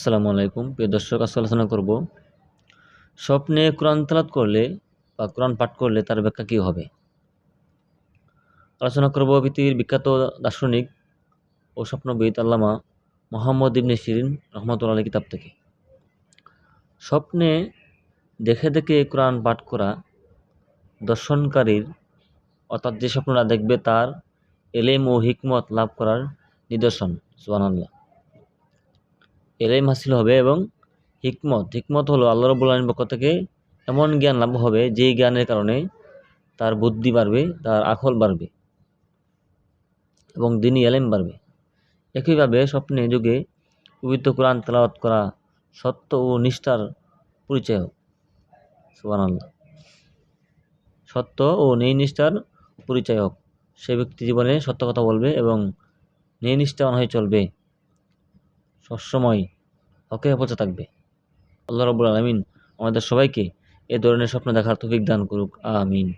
আসসালামু আলাইকুম প্রিয় দর্শক, আজকে আলোচনা করব স্বপ্নে কোরআন তেলাওয়াত করলে বা কোরআন পাঠ করলে তার ব্যাখ্যা কী হবে। আলোচনা করব পৃথিবীর বিখ্যাত দার্শনিক ও স্বপ্নবিদ আল্লামা মুহাম্মদ ইবনে শিরিন রহমতুল্লাহ আলাইহির কিতাব থেকে। স্বপ্নে দেখে দেখে কোরআন পাঠ করা দর্শনকারীর, অর্থাৎ যে স্বপ্নটা দেখবে তার এলেম ও হিকমত লাভ করার নিদর্শন। সুবহানাল্লাহ। এলেম হাসিল হবে এবং হিকমত হলো আল্লাহ রাব্বুল আলামিনের পক্ষ থেকে এমন জ্ঞান লাভ হবে যেই জ্ঞানের কারণে তার বুদ্ধি বাড়বে, তার আকল বাড়বে এবং দ্বীনি এলেম বাড়বে। একইভাবে স্বপ্নে যুগে পবিত্র কোরআন তেলাওয়াত করা সত্য ও নিষ্ঠার পরিচয়। সুবহানাল্লাহ। সত্য ও নিষ্ঠার পরিচয় হোক। সে ব্যক্তি জীবনে সত্য কথা বলবে এবং নিষ্ঠাবান হয়ে চলবে, সবসময় হকের পথে থাকবে। আল্লাহ রাব্বুল আলামিন আমাদের সবাইকে এ ধরনের স্বপ্ন দেখার তৌফিক দান করুক। আমিন।